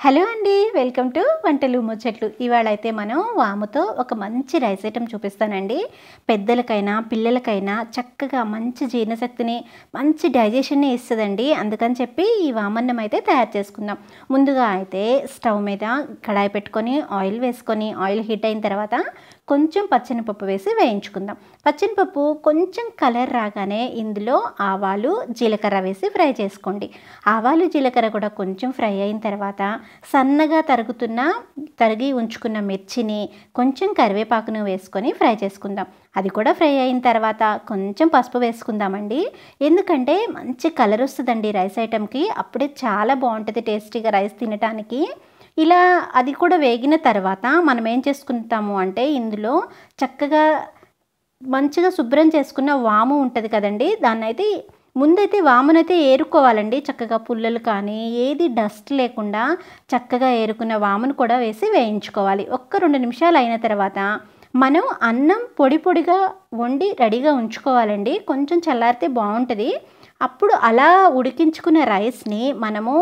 Hello అండి, welcome to వంటలు ముచ్చట్లు. ఇవాళ అయితే మనం వాముతో ఒక మంచి రైస్ ఐటెం చూపిస్తానండి. పెద్దలకైనా పిల్లలకైనా చక్కగా మంచి జీర్ణశక్తిని, మంచి డైజెషన్ని ఇస్తుందండి. అందుకని చెప్పి ఈ వామన్నం అయితే తయారు చేసుకుందాం. ముందుగా అయితే స్టవ్ మీద కడాయి పెట్టుకొని ఆయిల్ వేసుకొని ఆయిల్ హీట్ అయిన తర్వాత కొంచెం పచ్చనిపప్పు వేసి వేయించుకుందాం. పచ్చనిపప్పు కొంచెం కలర్ రాగానే ఇందులో ఆవాలు జీలకర్ర వేసి ఫ్రై చేసుకోండి. ఆవాలు జీలకర్ర కూడా కొంచెం ఫ్రై అయిన తర్వాత సన్నగా తరిగి ఉంచుకున్న మిర్చిని కొంచెం కరివేపాకును వేసుకొని ఫ్రై చేసుకుందాం. అది కూడా ఫ్రై అయిన తర్వాత కొంచెం పసుపు వేసుకుందామండి. ఎందుకంటే మంచి కలర్ వస్తుందండి రైస్ ఐటెంకి. అప్పుడే చాలా బాగుంటుంది టేస్టీగా రైస్ తినడానికి. ఇలా అది కూడా వేగిన తర్వాత మనం ఏం చేసుకుంటాము అంటే ఇందులో చక్కగా మంచిగా శుభ్రం చేసుకున్న వాము ఉంటుంది కదండి, దాన్నైతే ముందైతే వామునైతే ఏరుకోవాలండి. చక్కగా పుల్లలు కానీ ఏది డస్ట్ లేకుండా చక్కగా ఏరుకున్న వామును కూడా వేసి వేయించుకోవాలి. 1-2 నిమిషాలు అయిన తర్వాత మనం అన్నం పొడి పొడిగా వండి రెడీగా ఉంచుకోవాలండి. కొంచెం చల్లారితే బాగుంటుంది. అప్పుడు అలా ఉడికించుకున్న రైస్ని మనము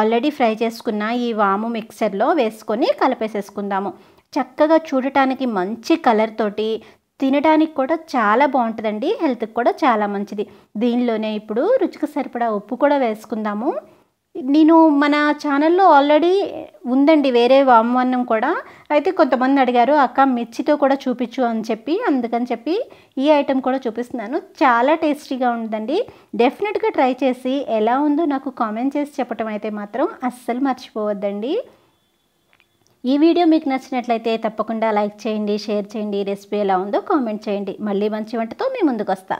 ఆల్రెడీ ఫ్రై చేసుకున్న ఈ వాము మిక్సర్లో వేసుకొని కలిపేసేసుకుందాము. చక్కగా చూడటానికి మంచి కలర్ తోటి తినడానికి కూడా చాలా బాగుంటుందండి. హెల్త్కి కూడా చాలా మంచిది. దీనిలోనే ఇప్పుడు రుచికి సరిపడా ఉప్పు కూడా వేసుకుందాము. నేను మన ఛానల్లో ఆల్రెడీ ఉందండి వేరే వామన్నం కూడా. అయితే కొంతమంది అడిగారు, అక్క మిర్చితో కూడా చూపించు అని చెప్పి, అందుకని చెప్పి ఈ ఐటెం కూడా చూపిస్తున్నాను. చాలా టేస్టీగా ఉంటుందండి. డెఫినెట్గా ట్రై చేసి ఎలా ఉందో నాకు కామెంట్ చేసి చెప్పటం అయితే మాత్రం అస్సలు మర్చిపోవద్దండి. ఈ వీడియో మీకు నచ్చినట్లయితే తప్పకుండా లైక్ చేయండి, షేర్ చేయండి. రెసిపీ ఎలా ఉందో కామెంట్ చేయండి. మళ్ళీ మంచి వంటతో మీ ముందుకు వస్తా.